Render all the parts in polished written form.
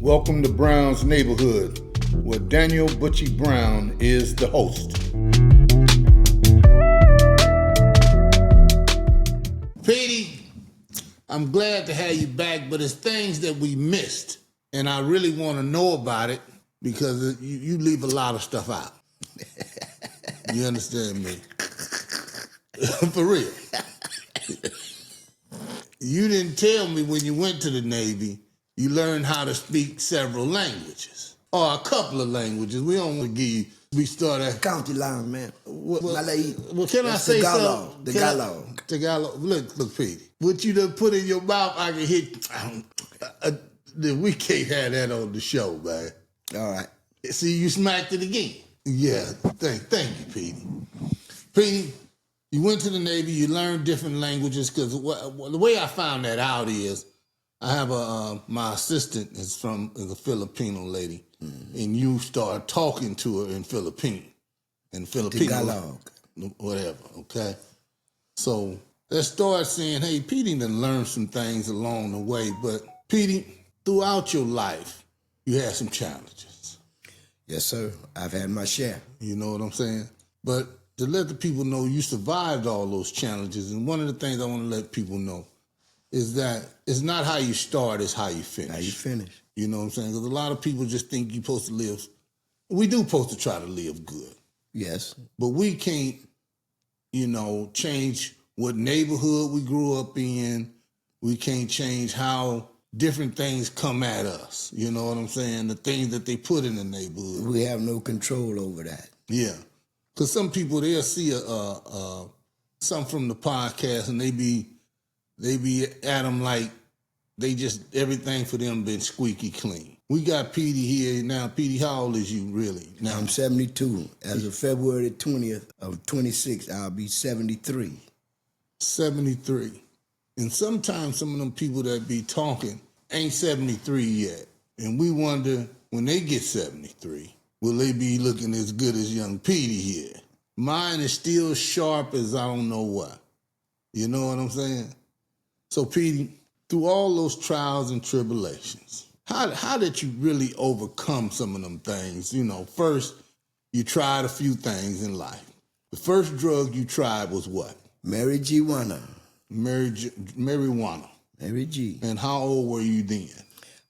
Welcome to Brown's Neighborhood, where Daniel Butchie Brown is the host. Petey, I'm glad to have you back, but it's things that we missed, and I really want to know about it because you leave a lot of stuff out. You understand me? For real. You didn't tell me when you went to the Navy, you learned how to speak several languages, or a couple of languages. We don't want to give you, we start at... County line, man. Well, can I say something? Tagalog. Look, Petey. What you done put in your mouth, I can hit... we can't have that on the show, man. All right. See, you smacked it again. Yeah, thank you, Petey. Petey, you went to the Navy, you learned different languages, because the way I found that out is, I have my assistant is a Filipino lady, and you start talking to her in Filipino. Tagalog. Whatever, okay? So let's start saying, hey, Petey done learned some things along the way, but Petey, throughout your life, you had some challenges. Yes, sir. I've had my share. You know what I'm saying? But to let the people know you survived all those challenges, and one of the things I want to let people know is that it's not how you start, it's how you finish. How you finish. You know what I'm saying? Because a lot of people just think you're supposed to live, we do supposed to try to live good. Yes. But we can't, change what neighborhood we grew up in. We can't change how different things come at us. You know what I'm saying? The things that they put in the neighborhood. We have no control over that. Yeah. Because some people, they'll see something from the podcast and they be at them like everything for them been squeaky clean. We got Petey here now. Petey, how old is you really? Now I'm 72. As of February 20th of 26, I'll be 73. 73. And sometimes some of them people that be talking ain't 73 yet. And we wonder, when they get 73, will they be looking as good as young Petey here? Mine is still sharp as I don't know what. You know what I'm saying? So, Petey, through all those trials and tribulations, how did you really overcome some of them things? First, you tried a few things in life. The first drug you tried was what? Marijuana. Marijuana. Mary G. And how old were you then?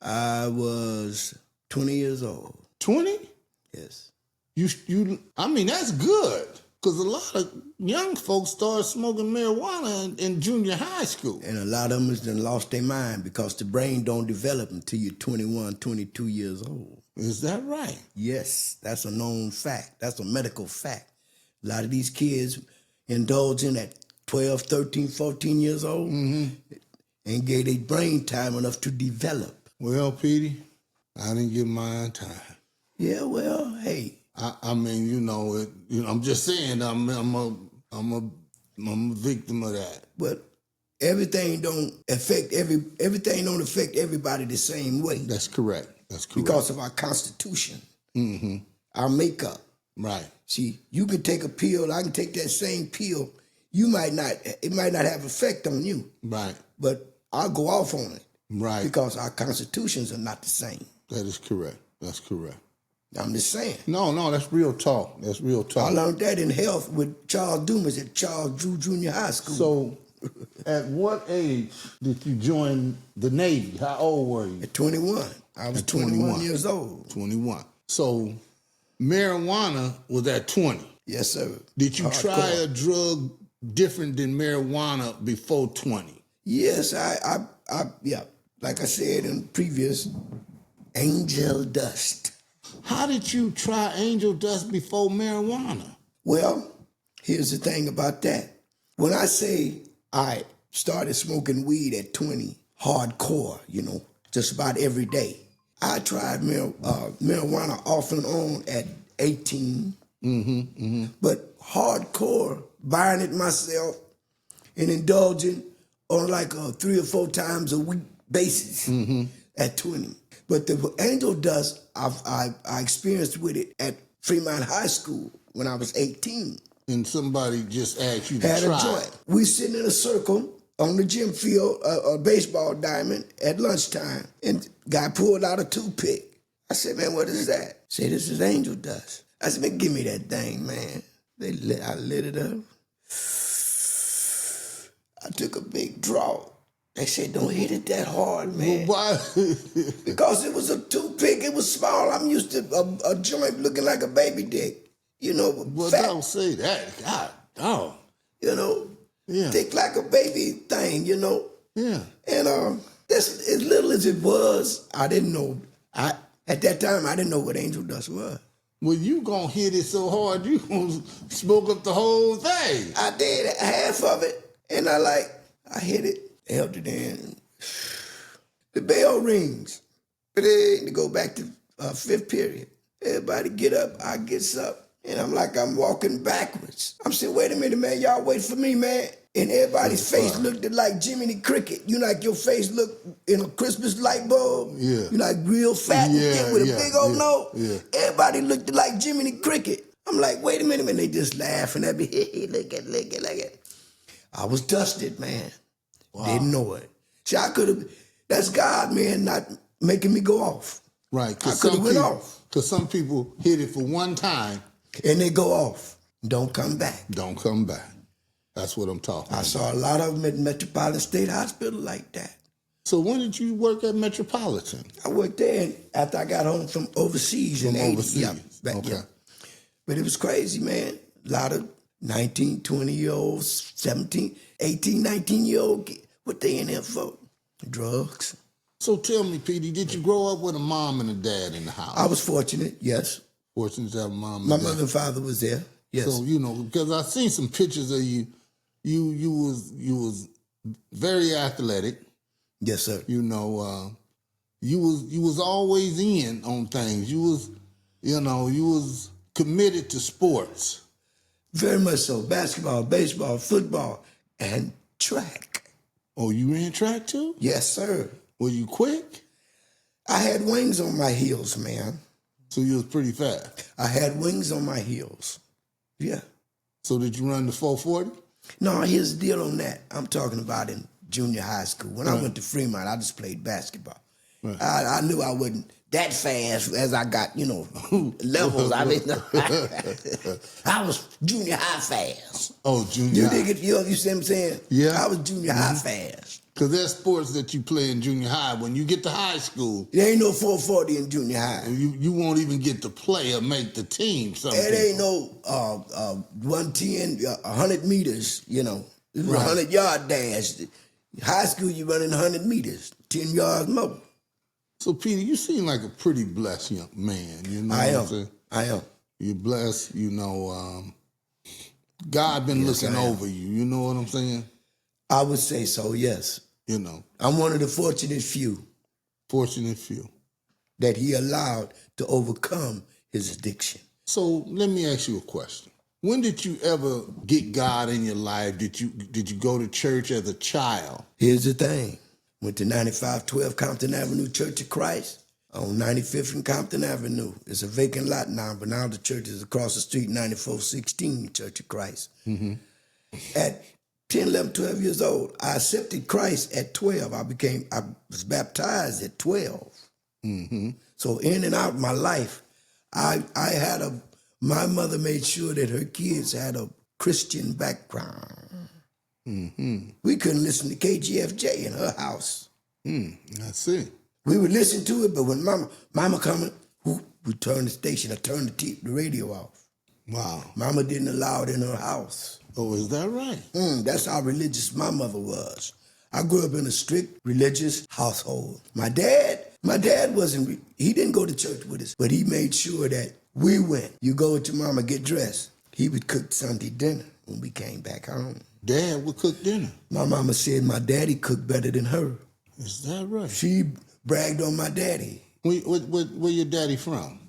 I was 20 years old. 20? Yes. I mean, that's good. Because a lot of young folks started smoking marijuana in junior high school. And a lot of them has lost their mind because the brain don't develop until you're 21, 22 years old. Is that right? Yes, that's a known fact. That's a medical fact. A lot of these kids indulging at 12, 13, 14 years old and gave their brain time enough to develop. Well, Petey, I didn't give mine time. Yeah, well, hey. I mean, I'm just saying, I'm a victim of that. But everything don't affect everybody the same way. That's correct. Because of our constitution, our makeup. Right. See, you can take a pill. I can take that same pill. It might not have effect on you. Right. But I'll go off on it. Right. Because our constitutions are not the same. That is correct. That's correct. I'm just saying. No, that's real talk. That's real talk. I learned that in health with Charles Dumas at Charles Drew Junior High School. So, at what age did you join the Navy? How old were you? At 21. I was 21 years old. 21. So, marijuana was at 20. Yes, sir. Did you try a drug different than marijuana before 20? Yes, yeah. Like I said in previous, angel dust. How did you try angel dust before marijuana? Well, here's the thing about that. When I say I started smoking weed at 20, hardcore, just about every day. I tried marijuana off and on at 18. But hardcore, buying it myself and indulging on like a 3 or 4 times a week basis at 20. But the angel dust, I experienced with it at Fremont High School when I was 18. And somebody just asked you to Had try. a joint. We sitting in a circle on the gym field, a baseball diamond at lunchtime, and guy pulled out a toothpick. I said, man, what is that? Say, this is angel dust. I said, man, give me that thing, man. I lit it up. I took a big draw. They said, don't hit it that hard, man. Why? Because it was a toothpick. It was small. I'm used to a joint looking like a baby dick. You know, Well, fat. don't say that. God, dog. You know, Yeah. thick like a baby thing, you know. Yeah. And that's as little as it was, I didn't know. At that time, I didn't know what angel dust was. Well, you gonna hit it so hard, you gonna smoke up the whole thing. I did half of it, and I hit it, held it in. The bell rings. To go back to fifth period. Everybody get up, I gets up. And I'm walking backwards. I'm saying, wait a minute, man, y'all wait for me, man. And everybody's face looked like Jiminy Cricket. You know, like your face look in a Christmas light bulb. Yeah. You like real fat and thick with a big old nose. Yeah. Everybody looked like Jiminy Cricket. I'm like, wait a minute, man. They just laughing at me. Look at. I was dusted, man. Wow. Didn't know it. See, that's God, man, not making me go off. Right. I could have went off. Because some people hit it for one time. And they go off. Don't come back. Don't come back. That's what I'm talking I about. saw a lot of them at Metropolitan State Hospital like that. So when did you work at Metropolitan? I worked there after I got home from overseas in 80. Overseas. Yeah, Okay. But it was crazy, man. A lot of 19, 20-year-olds, 17, 18, 19-year-old, what they in there for? Drugs. So tell me, Petey, did you grow up with a mom and a dad in the house? I was fortunate, yes. Fortunate to have a mom and My dad. mother and father was there, yes. So, you know, because I seen some pictures of you. You was very athletic. Yes, sir. You know, you was always in on things. You was committed to sports. Very much so. Basketball, baseball, football, and track. Oh, you ran track too? Yes, sir. Were you quick? I had wings on my heels, man. So you was pretty fast. I had wings on my heels. Yeah. So did you run the 440? No, here's the deal on that. I'm talking about in junior high school. When I went to Fremont, I just played basketball. Right. I knew I wasn't that fast as I got, levels. I mean, I was junior high fast. Oh, junior You high. dig it? You see what I'm saying? Yeah. I was junior high fast. Because there's sports that you play in junior high. When you get to high school, There ain't no 440 in junior high. you won't even get to play or make the team. It ain't no 110, 100 meters, It was Right. 100-yard dash. High school, you running 100 meters, 10 yards more. So, Peter, you seem like a pretty blessed young man. You know I what am. I'm saying? I am. You're blessed. God been Yes, looking I am. over you. You know what I'm saying? I would say so, yes. You know, I'm one of the fortunate few fortunate few. that he allowed to overcome his addiction. So let me ask you a question. When did you ever get God in your life? Did you go to church as a child? Here's the thing. Went to 9512 Compton Avenue Church of Christ on 95th and Compton Avenue. It's a vacant lot now, but now the church is across the street, 9416 Church of Christ. Mm-hmm. At 10, 11, 12 years old, I accepted Christ at 12. I was baptized at 12. Mm-hmm. So in and out of my life, my mother made sure that her kids had a Christian background. Mm-hmm. We couldn't listen to KGFJ in her house. I see. We would listen to it, but when mama coming, we turn the station or turn the radio off. Wow. Mama didn't allow it in her house. Oh, is that right? That's how religious my mother was. I grew up in a strict religious household. My dad wasn't, he didn't go to church with us, but he made sure that we went. You go with your mama, get dressed. He would cook Sunday dinner when we came back home. Dad would cook dinner. My mama said my daddy cooked better than her. Is that right? She bragged on my daddy. Where your daddy from?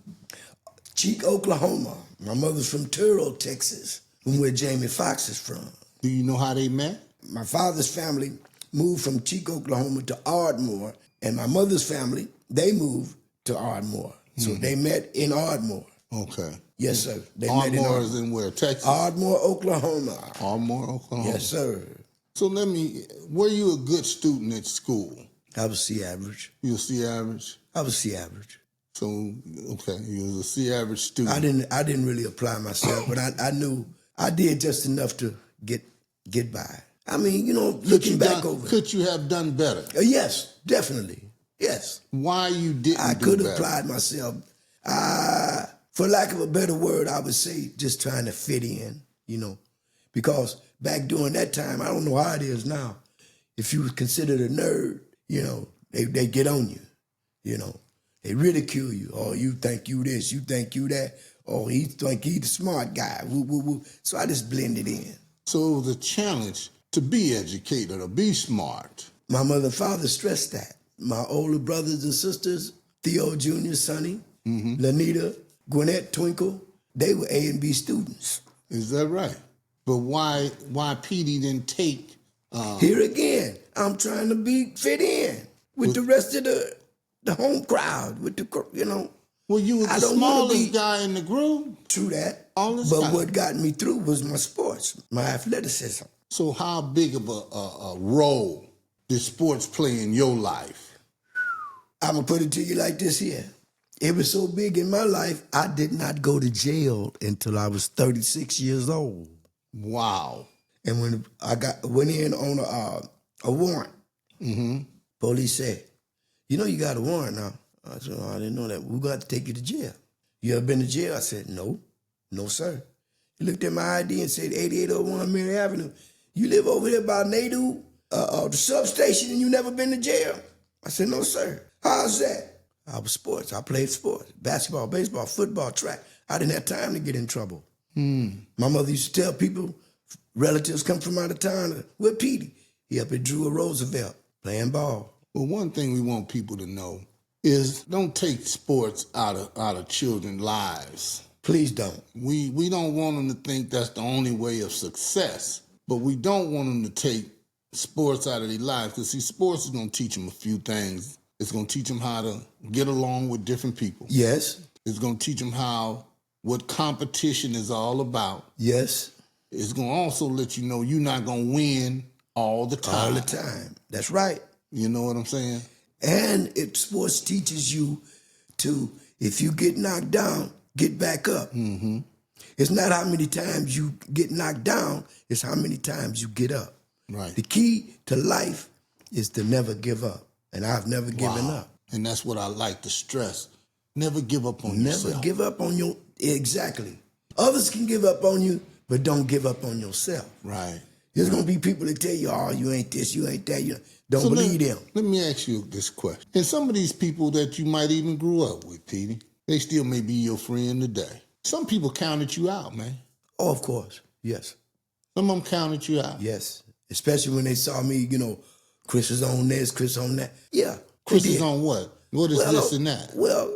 Cheek, Oklahoma. My mother's from Turo, Texas, from where Jamie Foxx is from. Do you know how they met? My father's family moved from Cheek, Oklahoma to Ardmore, and my mother's family, they moved to Ardmore. So they met in Ardmore. Okay. Yes, sir. They met in Ardmore Ardmore. is in where? Texas? Ardmore, Oklahoma. Ardmore, Oklahoma. Yes, sir. So were you a good student at school? I was C average. You were C average? I was C average. So, okay, you was a C average student. I didn't really apply myself, but I knew I did just enough to get by. I mean, looking back over. Could you have done better? Yes, definitely. Yes. Why you didn't I do could have better? applied myself. For lack of a better word, I would say just trying to fit in, because back during that time, I don't know how it is now. If you was considered a nerd, they get on you, They ridicule you. Oh, you think you this, you think you that. Oh, he think he the smart guy. Woo, woo, woo. So I just blended in. So it was a challenge to be educated or be smart. My mother and father stressed that. My older brothers and sisters, Theo Jr., Sonny, Lanita, Gwinnett, Twinkle, they were A and B students. Is that right? But why Petey didn't take... Here again, I'm trying to fit in with the rest of the home crowd, with the. Well, you were the smallest guy in the group. True that. All this but time. What got me through was my sports, my athleticism. So how big of a role did sports play in your life? I'm going to put it to you like this here. It was so big in my life, I did not go to jail until I was 36 years old. Wow. And when I went in on a warrant, police said, you got a warrant now. I said, I didn't know that. We're going to take you to jail. You ever been to jail? I said, no. No, sir. He looked at my ID and said, 8801 Mary Avenue. You live over here by Nadu, the substation, and you never been to jail? I said, no, sir. How's that? I was sports. I played sports. Basketball, baseball, football, track. I didn't have time to get in trouble. My mother used to tell people, relatives come from out of town, where Petey? He up at Drew Roosevelt, playing ball. Well, one thing we want people to know is don't take sports out of children's lives. Please don't. We don't want them to think that's the only way of success, but we don't want them to take sports out of their lives, because see, sports is going to teach them a few things. It's going to teach them how to get along with different people. Yes. It's going to teach them what competition is all about. Yes. It's going to also let you know you're not going to win all the time. All the time. That's right. You know what I'm saying? And sports teaches you to, if you get knocked down, get back up. Mm-hmm. It's not how many times you get knocked down, it's how many times you get up. Right. The key to life is to never give up. And I've never given up. And that's what I like to stress. Never give up on yourself. Never give up on exactly. Others can give up on you, but don't give up on yourself. Right. There's going to be people that tell you, oh, you ain't this, you ain't that. Don't believe them. Let me ask you this question. And some of these people that you might even grew up with, Petey, they still may be your friend today. Some people counted you out, man. Oh, of course. Yes. Some of them counted you out. Yes. Especially when they saw me, Chris is on this, Chris on that. Yeah. Chris is on what? What is this and that? Well,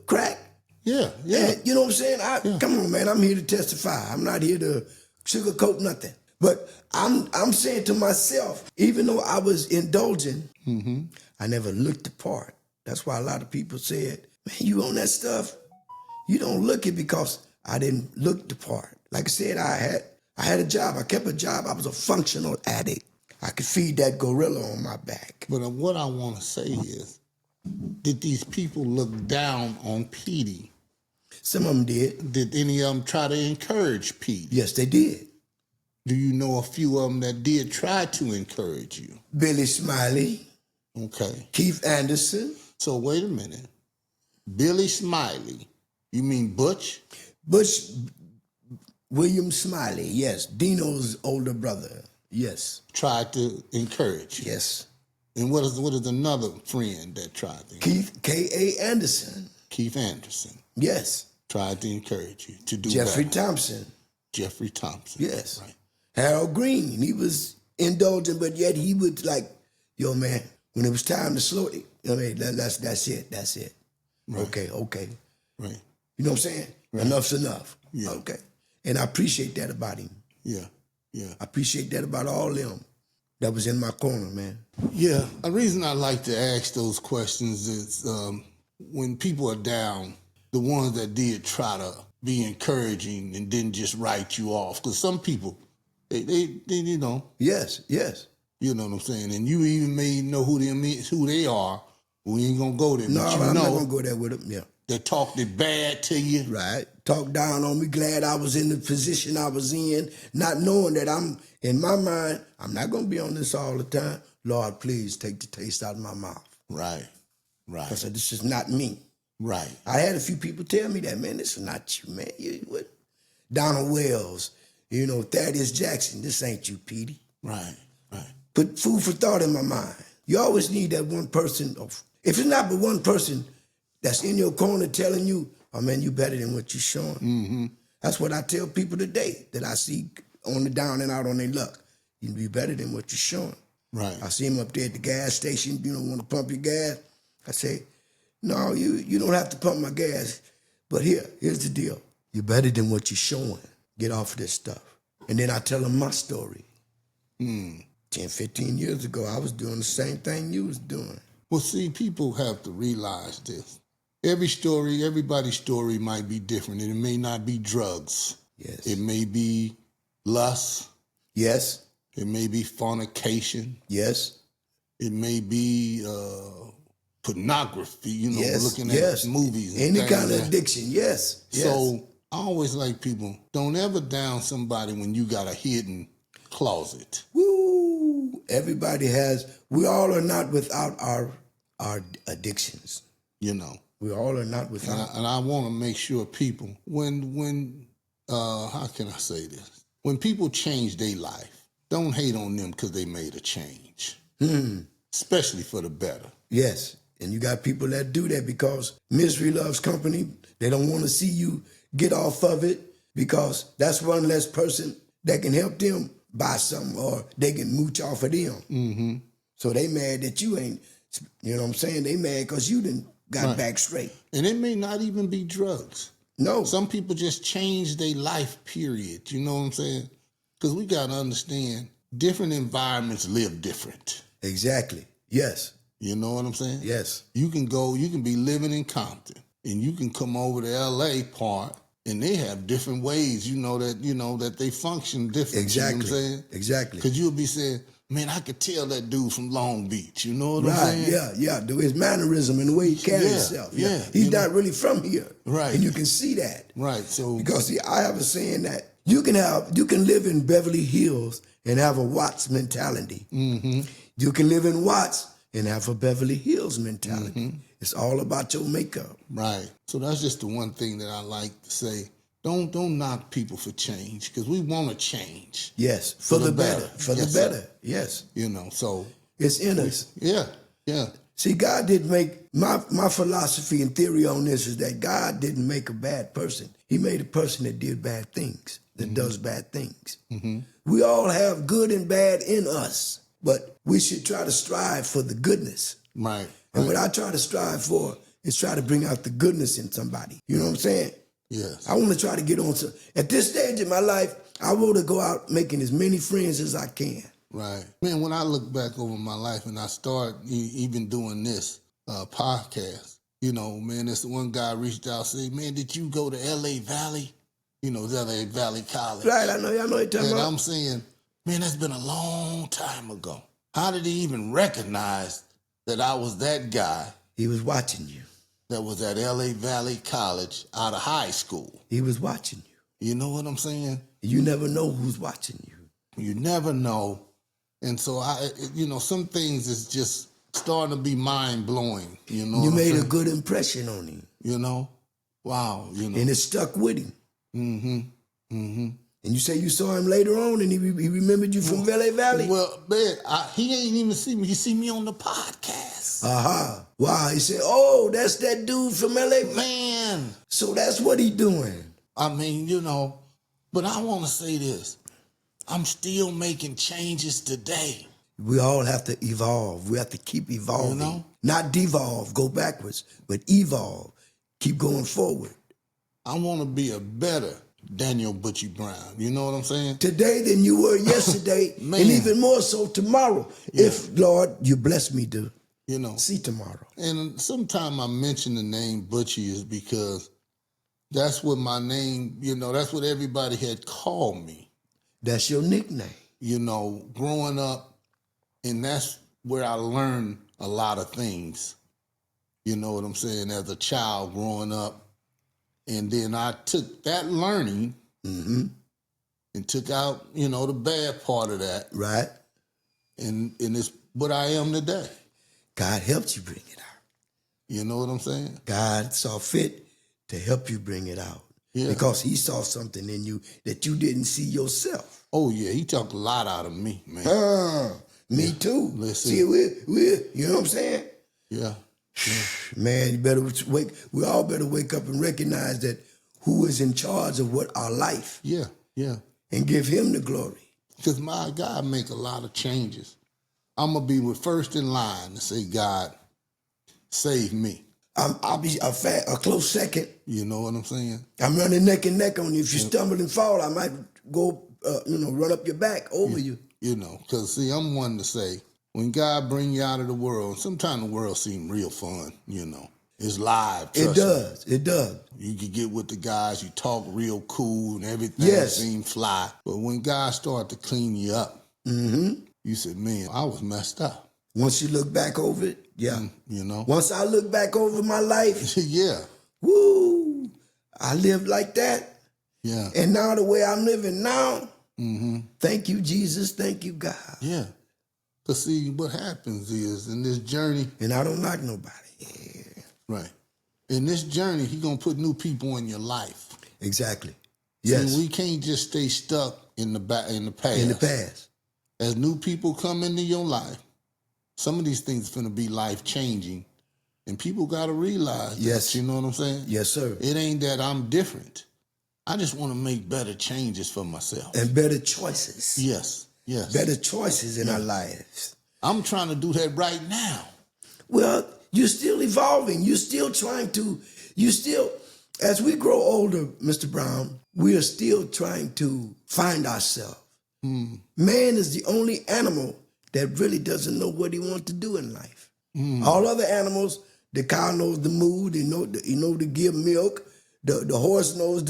crack. Yeah. And, you know what I'm saying? Come on, man. I'm here to testify. I'm not here to sugarcoat nothing. But I'm saying to myself, even though I was indulging, I never looked the part. That's why a lot of people said, man, you on that stuff? You don't look it, because I didn't look the part. Like I said, I had a job. I kept a job. I was a functional addict. I could feed that gorilla on my back. But what I want to say is, did these people look down on Petey? Some of them did. Did any of them try to encourage Petey? Yes, they did. Do you know a few of them that did try to encourage you? Billy Smiley. Okay. Keith Anderson. So wait a minute. Billy Smiley. You mean Butch? Butch William Smiley, yes. Dino's older brother, yes. Tried to encourage you? Yes. And what is another friend that tried to? Keith K.A. Anderson. Keith Anderson. Yes. Tried to encourage you to do Jeffrey better. Thompson. Jeffrey Thompson. Yes. Right. Harold Green, he was indulgent, but yet he would like, yo, man, when it was time to slow it, that's it. Right. Okay. Right. You know what I'm saying? Right. Enough's enough. Yeah. Okay. And I appreciate that about him. Yeah. I appreciate that about all them that was in my corner, man. Yeah. The reason I like to ask those questions is when people are down, the ones that did try to be encouraging and didn't just write you off. Because some people They you know. Yes, yes. You know what I'm saying? And you even may know who they are. We ain't gonna go there. No, but I'm not gonna go there with them. Yeah. They talked it bad to you. Right. Talk down on me. Glad I was in the position I was in, not knowing that I'm, in my mind, I'm not going to be on this all the time. Lord, please take the taste out of my mouth. Right. I said, this is not me. Right. I had a few people tell me that, man, this is not you, man. You, what? Donald Wells, Thaddeus Jackson, this ain't you, Petey. Right. Put food for thought in my mind. You always need that one person. If it's not but one person that's in your corner telling you, oh, man, you better than what you're showing. Mm-hmm. That's what I tell people today that I see on the down and out on their luck. You be better than what you're showing. Right. I see them up there at the gas station, want to pump your gas. I say, no, you don't have to pump my gas. But here's the deal. You're better than what you're showing. Get off of this stuff. And then I tell them my story. 10, 15 years ago, I was doing the same thing you was doing. Well, see, people have to realize this. Everybody's story might be different. And it may not be drugs. Yes. It may be lust. Yes. It may be fornication. Yes. It may be pornography, yes. looking at movies. Any kind of addiction, yes. So I always like people, don't ever down somebody when you got a hidden closet. Woo! Everybody we all are not without our addictions. We all are not without. And I want to make sure people, when how can I say this? When people change their life, don't hate on them because they made a change, especially for the better. Yes, and you got people that do that because misery loves company. They don't want to see you get off of it because that's one less person that can help them buy something or they can mooch off of them. Mm-hmm. So they mad that you ain't, you know what I'm saying? They mad because you done got back straight. And it may not even be drugs. No. Some people just change their life, period. You know what I'm saying? Because we got to understand, different environments live different. Exactly. Yes. You know what I'm saying? Yes. You can be living in Compton, and you can come over to L.A. part, and they have different ways, that they function different. Exactly. You know what I'm saying? Exactly. Because you'll be saying, man, I could tell that dude from Long Beach. You know what I'm saying? Yeah. His mannerism and the way he carries himself. Yeah. He's not really from here. Right. And you can see that. Right. So because see, I have a saying that you can live in Beverly Hills and have a Watts mentality. Mm-hmm. You can live in Watts and have a Beverly Hills mentality. Mm-hmm. It's all about your makeup. Right. So that's just the one thing that I like to say. Don't knock people for change because we want to change. Yes, for the better. For the better. Sir. Yes. So it's in us. Yeah. See, God didn't make my philosophy and theory on this is that God didn't make a bad person. He made a person that did bad things, that does bad things. Mm-hmm. We all have good and bad in us, but we should try to strive for the goodness. Right. And what I try to strive for is try to bring out the goodness in somebody. You know what I'm saying? Yes. I want to try to get on to, at this stage in my life, I want to go out making as many friends as I can. Right. Man, when I look back over my life and I start even doing this podcast, man, this one guy reached out and said, man, did you go to L.A. Valley? LA Valley College. Right, I know what you're talking about. And I'm saying, man, that's been a long time ago. How did he even recognize that I was that guy? He was watching you. That was at LA Valley College out of high school. He was watching you. You know what I'm saying? You never know who's watching you. You never know. And so, some things is just starting to be mind-blowing. You made a good impression on him. Wow. And it stuck with him. Mm-hmm. Mm-hmm. And you say you saw him later on and he remembered you from LA Valley? Well, man, he ain't even see me. He see me on the podcast. Wow. He said, oh, that's that dude from LA. Man. So that's what he doing. I mean, but I want to say this. I'm still making changes today. We all have to evolve. We have to keep evolving. Not devolve, go backwards, but evolve. Keep going forward. I want to be a better Daniel Butchie Brown. You know what I'm saying? Today than you were yesterday, and even more so tomorrow. Yeah. If, Lord, you bless me to see tomorrow. And sometimes I mention the name Butchie is because that's what my name, that's what everybody had called me. That's your nickname. You know, growing up, and that's where I learned a lot of things. You know what I'm saying? As a child growing up. And then I took that learning and took out, you know, the bad part of that. Right. And it's what I am today. God helped you bring it out. You know what I'm saying? God saw fit to help you bring it out. Yeah. Because he saw something in you that you didn't see yourself. Oh, yeah. He took a lot out of me, man. Me too. Listen. See, we're, you know what I'm saying? Yeah. Man, you better we all better wake up and recognize that who is in charge of what our life. Yeah, yeah. And give him the glory. Because my God make a lot of changes. I'm going to be first in line to say, God, save me. I'll be a close second. You know what I'm saying? I'm running neck and neck on you. If you stumble and fall, I might go, run up your back over you. You know, because, see, I'm one to say, when God bring you out of the world, sometimes the world seems real fun, you know. It's live, trust me. It does. You can get with the guys, you talk real cool and everything seems fly. But when God started to clean you up, you said, man, I was messed up. Once you look back over it, yeah. You know? Once I look back over my life, yeah. Woo, I lived like that. Yeah. And now the way I'm living now, thank you, Jesus, thank you, God. Yeah. Because see, what happens is in this journey. And I don't knock nobody. Right. In this journey, he's going to put new people in your life. Exactly. Yes. See, we can't just stay stuck in the past. In the past. As new people come into your life, some of these things are going to be life-changing. And people got to realize that, you know what I'm saying? Yes, sir. It ain't that I'm different. I just want to make better changes for myself. And better choices. Yes, yes. Better choices in our lives. I'm trying to do that right now. Well, you're still evolving. You're still as we grow older, Mr. Brown, we are still trying to find ourselves. Man is the only animal that really doesn't know what he wants to do in life. All other animals, the cow knows the mood, he know to give milk. The horse knows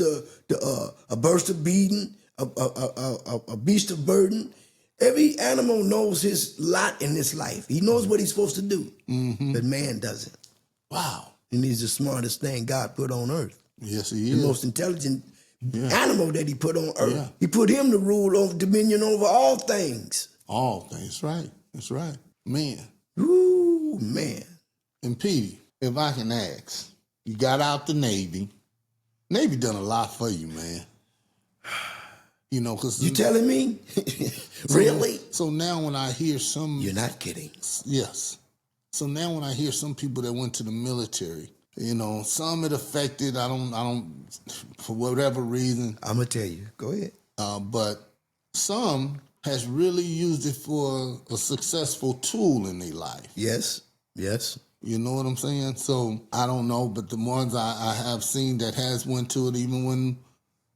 a burst of beating, a beast of burden. Every animal knows his lot in this life. He knows what he's supposed to do, but man doesn't. Wow. And he's the smartest thing God put on earth. Yes, he is. The most intelligent animal that he put on earth. Yeah. He put him to rule over dominion over all things. All things, right. That's right. Man. Ooh, man. And Petey, if I can ask, you got out the Navy. Navy done a lot for you, man. You know, because... You telling me? Really? So now when I hear some... You're not kidding. Yes. So now when I hear some people that went to the military, you know, some it affected, I don't, for whatever reason. I'm going to tell you. Go ahead. But some has really used it for a successful tool in their life. Yes. Yes. You know what I'm saying? So I don't know, but the ones I have seen that has went to it, even when,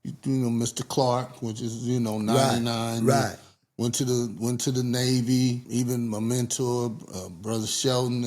you know, Mr. Clark, which is, 99. Right. Went to the Navy. Even my mentor, Brother Shelton,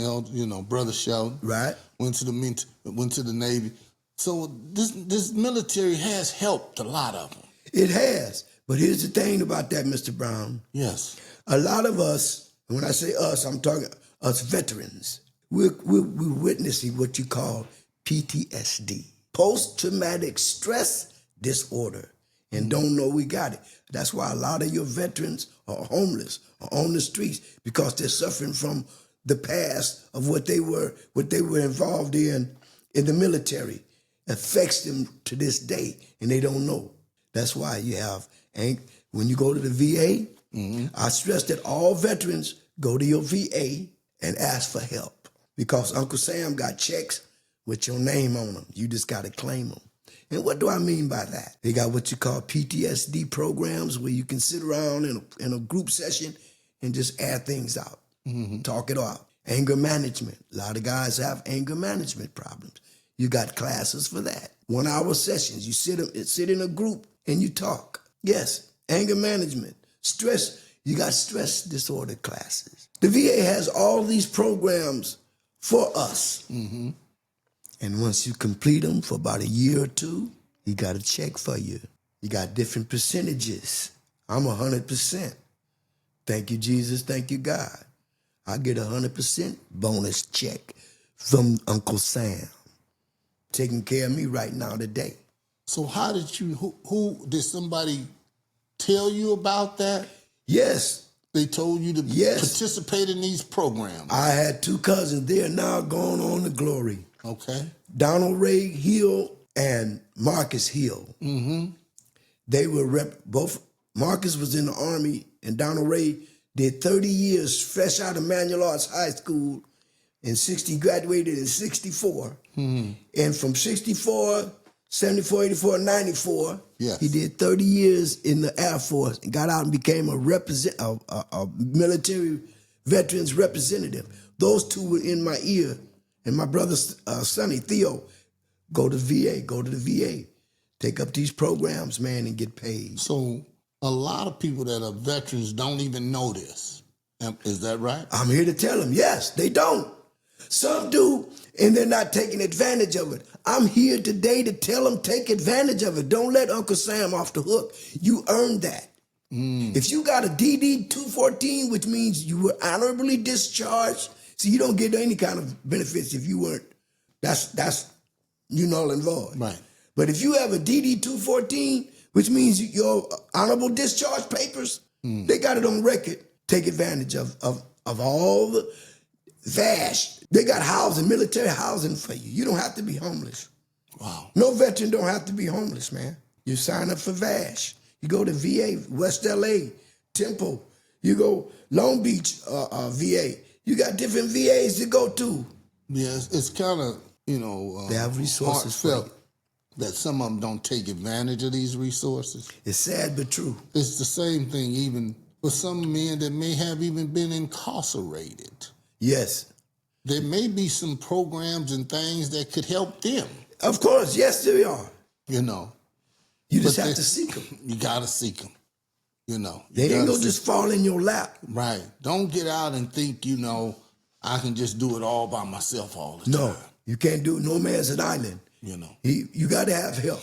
Brother Shelton. Right. Went to the Navy. So this military has helped a lot of them. It has. But here's the thing about that, Mr. Brown. Yes. A lot of us, when I say us, I'm talking us veterans. We're witnessing what you call PTSD, post-traumatic stress disorder, and don't know we got it. That's why a lot of your veterans are homeless, are on the streets, because they're suffering from the past of what they were involved in the military. Affects them to this day, and they don't know. That's why you have, when you go to the VA, I stress that all veterans go to your VA and ask for help. Because Uncle Sam got checks with your name on them. You just got to claim them. And what do I mean by that? They got what you call PTSD programs where you can sit around in a group session and just add things out, talk it out. Anger management. A lot of guys have anger management problems. You got classes for that. 1 hour sessions. You sit in a group and you talk. Yes, anger management. Stress. You got stress disorder classes. The VA has all these programs for us. And once you complete them for about a year or two, he got a check for you. You got different percentages I'm 100%. Thank you, Jesus. Thank you, God. I get 100% bonus check from Uncle Sam, taking care of me right now today. So how did you, who did somebody tell you about that? Yes. They told you to Yes. participate in these programs. I had two cousins. They are now gone on to glory. Okay. Donald Ray Hill and Marcus Hill. Mm-hmm. They were both. Marcus was in the Army, and Donald Ray did 30 years fresh out of Manual Arts High School. In 60, graduated in 64. Mm-hmm. And from 64, 74, 84, 94, yes, he did 30 years in the Air Force and got out and became a military veterans representative. Those two were in my ear. And my brother, Sonny, Theo, go to VA, go to the VA. Take up these programs, man, and get paid. So a lot of people that are veterans don't even know this. Is that right? I'm here to tell them, yes, they don't. Some do, and they're not taking advantage of it. I'm here today to tell them, take advantage of it. Don't let Uncle Sam off the hook. You earned that. If you got a DD-214, which means you were honorably discharged, see, you don't get any kind of benefits if you weren't. That's you null and void. Right. But if you have a DD-214, which means your honorable discharge papers, they got it on record. Take advantage of all the VASH. They got housing, military housing for you. You don't have to be homeless. Wow. No veteran don't have to be homeless, man. You sign up for VASH. You go to VA, West LA, Temple. You go Long Beach, VA. You got different VAs to go to. Yes, it's kind of, they have resources for you. That some of them don't take advantage of these resources. It's sad but true. It's the same thing even for some men that may have even been incarcerated. Yes. There may be some programs and things that could help them. Of course, yes, there are. You just have to seek them. You got to seek them. They ain't going to just fall in your lap. Right. Don't get out and think, I can just do it all by myself all the time. No, you can't do it. No man's an island. You got to have help.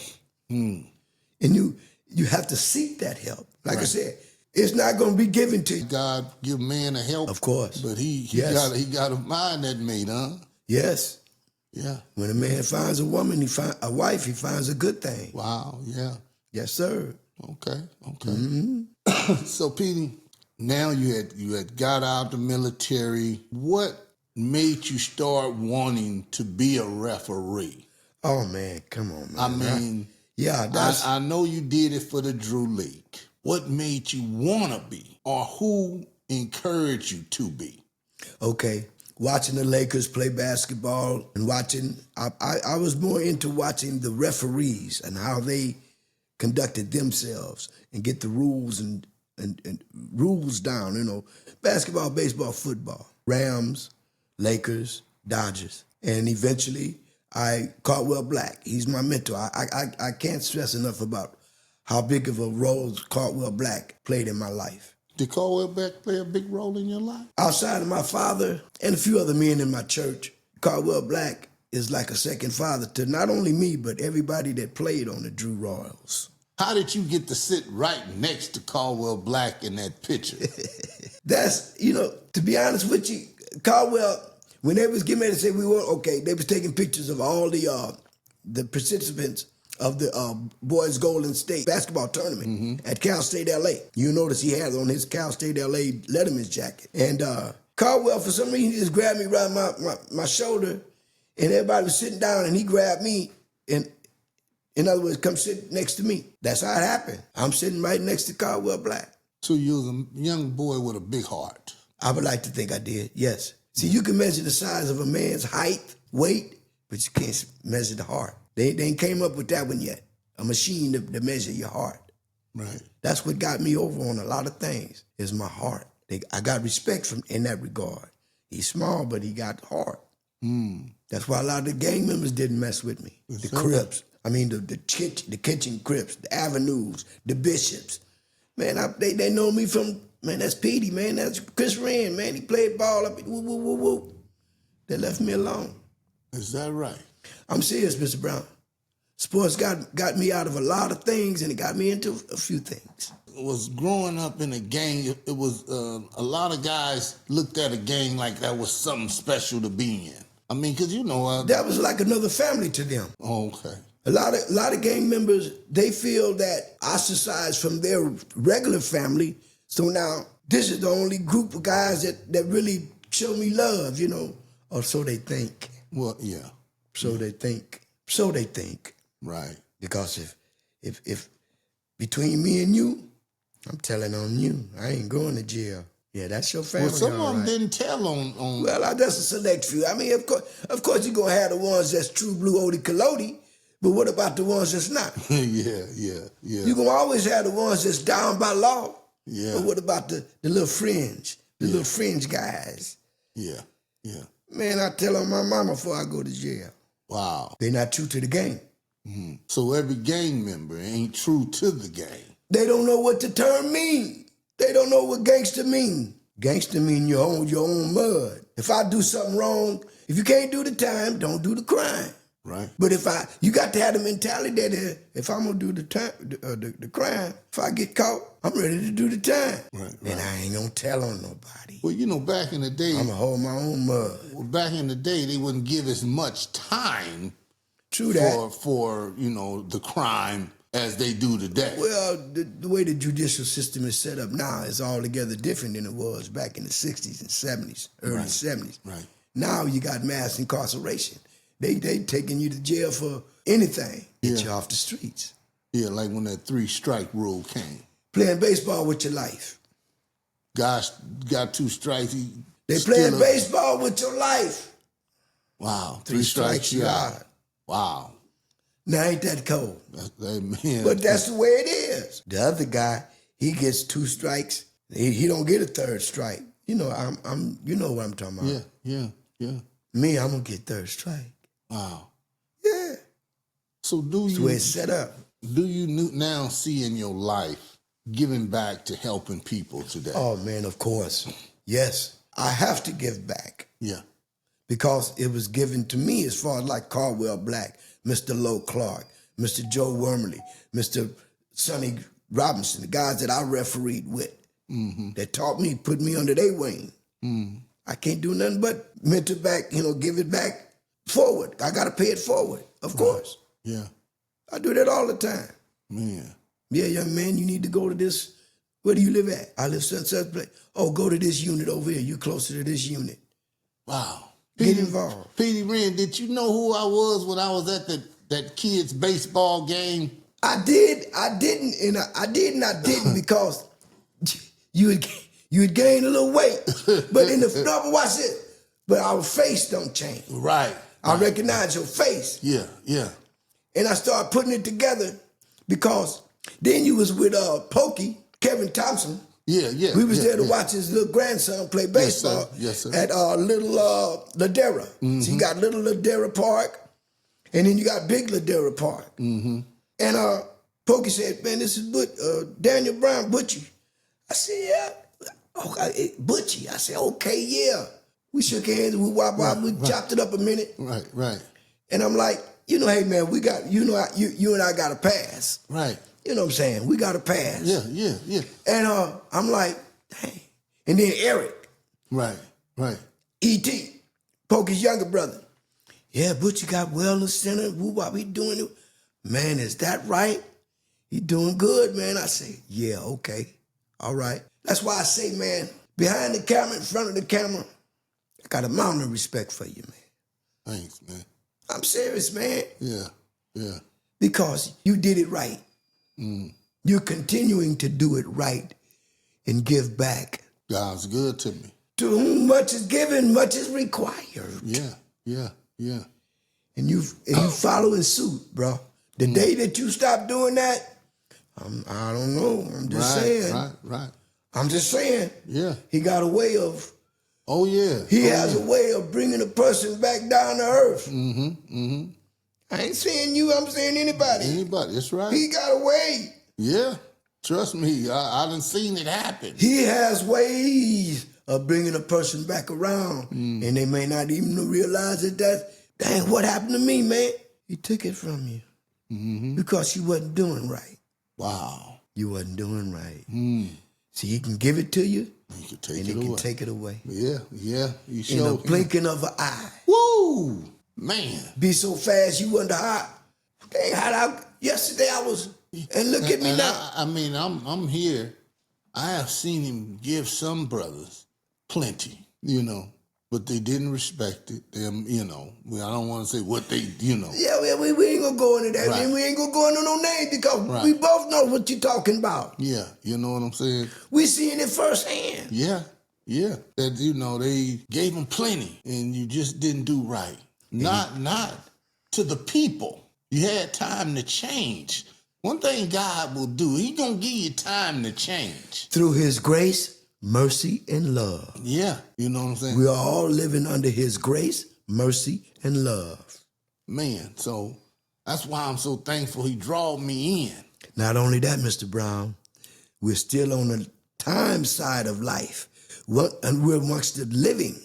And you have to seek that help. Like I said, it's not going to be given to you. God give man a help. Of course. But he got to mind that mate, huh? Yes. Yeah. When a man finds a woman, a wife, he finds a good thing. Wow, yeah. Yes, sir. Okay. So, Petey, now you had got out the military. What made you start wanting to be a referee? Oh, man, come on, man. I mean, I know you did it for the Drew League. What made you want to be, or who encouraged you to be? Okay, watching the Lakers play basketball and watching, I was more into watching the referees and how they conducted themselves and get the rules and rules down, basketball, baseball, football, Rams, Lakers, Dodgers. And eventually, Caldwell Black, he's my mentor. I can't stress enough about how big of a role Caldwell Black played in my life. Did Caldwell Black play a big role in your life? Outside of my father and a few other men in my church, Caldwell Black is like a second father to not only me, but everybody that played on the Drew Royals. How did you get to sit right next to Caldwell Black in that picture? That's, to be honest with you, Caldwell, when they was getting ready to say we were, they was taking pictures of all the participants of the boys Golden State basketball tournament at Cal State LA. You notice he had on his Cal State LA Letterman's jacket. And Caldwell, for some reason, he just grabbed me around my shoulder, and everybody was sitting down, and he grabbed me, and in other words, come sit next to me. That's how it happened. I'm sitting right next to Caldwell Black. So you was a young boy with a big heart. I would like to think I did, yes. See, you can measure the size of a man's height, weight, but you can't measure the heart. They ain't came up with that one yet. A machine to measure your heart. Right. That's what got me over on a lot of things, is my heart. I got respect in that regard. He's small, but he got heart. That's why a lot of the gang members didn't mess with me. The Crips. I mean, the kitchen Crips, the Avenues, the Bishops. Man, they know me from, man, that's Petey, man. That's Chris Wrenn, man. He played ball up. Woo, woo, woo, woo. They left me alone. Is that right? I'm serious, Mr. Brown. Sports got me out of a lot of things, and it got me into a few things. Was growing up in a gang, it was a lot of guys looked at a gang like that was something special to be in. I mean, because that was like another family to them. Oh, okay. A lot of gang members, they feel that ostracized from their regular family. So now this is the only group of guys that really show me love, or so they think. Well, yeah. So they think. So they think. Right. Because if between me and you, I'm telling on you. I ain't going to jail. Yeah, that's your family. Well, some of them right. didn't tell on. Well, that's a select few. I mean, of course, you're gonna have the ones that's true blue odie colodie, but what about the ones that's not? Yeah. You're gonna always have the ones that's down by law. Yeah. But what about the little fringe, little fringe guys? Yeah. Man, I tell on my mama before I go to jail. Wow. They not true to the game. Mm-hmm. So every gang member ain't true to the gang. They don't know what the term mean. They don't know what gangster mean. Gangster mean you own your own mud. If I do something wrong, if you can't do the time, don't do the crime. Right. But you got to have the mentality that if I'm gonna do the time, the crime, if I get caught, I'm ready to do the time. Right. And I ain't gonna tell on nobody. Well, back in the day, I'm gonna hold my own mud. Well, back in the day, they wouldn't give as much time. True that. For the crime as they do today. Well, the way the judicial system is set up now is altogether different than it was back in the 60s and 70s, early 70s. Right. Now you got mass incarceration. They taking you to jail for anything. Get you off the streets. Yeah, like when that 3-strike rule came. Playing baseball with your life. Gosh, got 2 strikes. They playing baseball with your life. Wow. 3 strikes you out. Wow. Now ain't that cold? Man. But that's the way it is. The other guy, he gets 2 strikes. He don't get a 3rd strike. You know what I'm talking about. Yeah. Me, I'm gonna get 3rd strike. Wow. Yeah. So That's the way it's set up. Do you now see in your life giving back to helping people today? Oh man, of course. Yes. I have to give back. Yeah. Because it was given to me as far as like Caldwell Black, Mr. Lowe Clark, Mr. Joe Wormley, Mr. Sonny Robinson, the guys that I refereed with, that taught me, put me under their wing. I can't do nothing but mentor back, give it back forward. I got to pay it forward, of course. Yeah. I do that all the time. Man. Yeah, young man, you need to go to this. Where do you live at? I live such place. Oh, go to this unit over here. You closer to this unit. Wow. Get involved. Petey Wrenn, did you know who I was when I was at that kid's baseball game? I did. I didn't, and I didn't because you would gain a little weight. But in the no, watch it. But our face don't change. Right. I recognize your face. Yeah. And I started putting it together because then you was with Pokey, Kevin Thompson. Yeah. We was there to watch his little grandson play baseball Yes, sir. at little Ladera. So you got little Ladera Park, and then you got big Ladera Park. And Pokey said, man, this is Daniel Brown, Butchie. I said, yeah. Okay, Butchie. I said, okay, yeah. We shook hands, we chopped it up a minute. Right. And I'm like, hey man, we got, you and I got a pass. Right. You know what I'm saying? We got a pass. Yeah. And I'm like, dang. And then Eric. Right. E.T., Pokey's younger brother. Yeah, Butchie got wellness center. Woo-wop, he doing it. Man, is that right? He doing good, man. I say, yeah, okay. All right. That's why I say, man, behind the camera, in front of the camera, I got a mountain of respect for you, man. Thanks, man. I'm serious, man. Yeah. Because you did it right. You're continuing to do it right and give back. God's good to me. To whom much is given, much is required. Yeah. And you following suit, bro. The day that you stop doing that, I don't know. I'm just saying. Right. I'm just saying. Yeah. He got a way of. Oh yeah. He has a way of bringing a person back down to earth. I ain't saying you. I'm saying anybody. Anybody. That's right. He got a way. Yeah. Trust me. I done seen it happen. He has ways of bringing a person back around, and they may not even realize that. Dang, what happened to me, man? He took it from you. because you wasn't doing right. Wow. You wasn't doing right. See, he can give it to you, You can take and it he can away. take it away. Yeah. You In a showed him. blinking of an eye. Woo! Man. Be so fast you wonder how. Dang, how out yesterday I was, and look at me And now. I mean, I'm here. I have seen him give some brothers plenty, but they didn't respect it. Them, I don't want to say what they, Yeah, we ain't gonna go into that. Right. We ain't gonna go into no name because Right. we both know what you're talking about. Yeah, you know what I'm saying? We seeing it firsthand. Yeah. That, they gave them plenty and you just didn't do right. Not to the people. You had time to change. One thing God will do, he gonna give you time to change. Through his grace, mercy, and love. Yeah, you know what I'm saying? We are all living under his grace, mercy, and love. Man, so that's why I'm so thankful he drawed me in. Not only that, Mr. Brown, we're still on the time side of life. And we're amongst the living.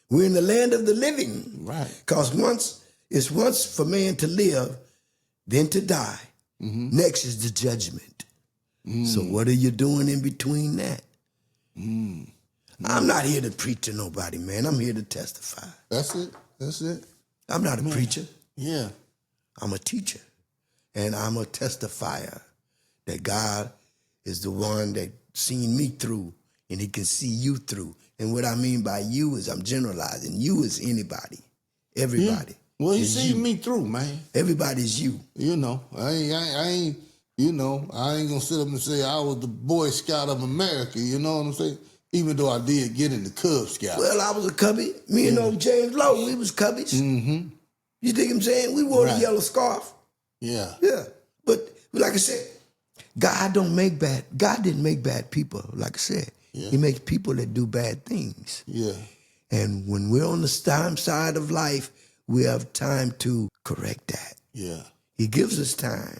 We're in the land of the living. Right. Because it's once for man to live, then to die. Next is the judgment. So what are you doing in between that? I'm not here to preach to nobody, man. I'm here to testify. That's it. I'm not a preacher. Yeah. I'm a teacher. And I'm a testifier that God is the one that seen me through and he can see you through. And what I mean by you is I'm generalizing. You is anybody. Everybody. Well, he is seen you. me through, man. Everybody's you. I ain't gonna sit up and say I was the Boy Scout of America, you know what I'm saying? Even though I did get in the Cub Scout. Well, I was a cubby. Me and old James Lowe, we was cubbies. You think I'm saying? We wore the Right. yellow scarf. Yeah. Yeah. But like I said, God didn't make bad people, like I said. Yeah. He makes people that do bad things. Yeah. And when we're on the time side of life, we have time to correct that. Yeah. He gives us time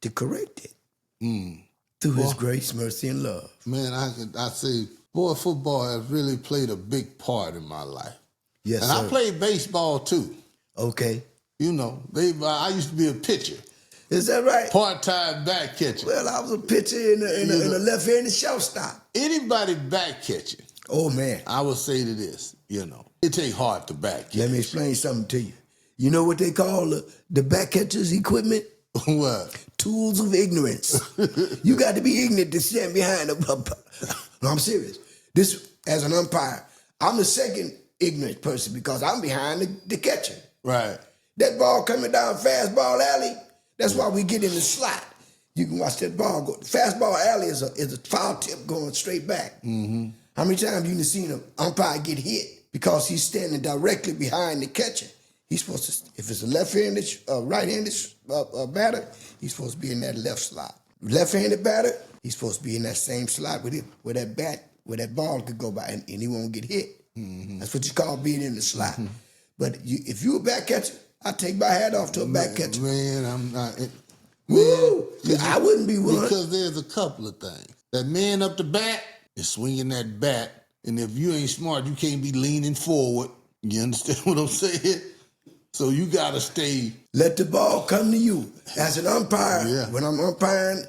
to correct it through his grace, mercy, and love. Man, I say, boy, football has really played a big part in my life. Yes, And sir. I played baseball too. Okay. I used to be a pitcher, Is that right? part-time back catcher. Well, I was a pitcher in a left-handed shortstop. Anybody back catching, Oh, man. I would say to this, it take hard to back catch. Let me explain something to you. You know what they call the back catcher's equipment? What? Tools of ignorance. You got to be ignorant to stand behind a... No, I'm serious. This, as an umpire, I'm the second ignorant person because I'm behind the catcher. Right. That ball coming down fastball alley, that's why we get in the slot. You can watch that ball go. Fastball alley is a foul tip going straight back. How many times you seen an umpire get hit because he's standing directly behind the catcher? He's supposed to, if it's a left-handed, right-handed batter, he's supposed to be in that left slot. Left-handed batter, he's supposed to be in that same slot with it, where that ball could go by and he won't get hit. That's what you call being in the slot. But if you a back catcher, I take my hat off to a back catcher. Man, I'm not. Woo! I wouldn't be one. Because there's a couple of things. That man up the bat is swinging that bat, and if you ain't smart, you can't be leaning forward. You understand what I'm saying? So you gotta stay. Let the ball come to you. As an umpire, Yeah. when I'm umpiring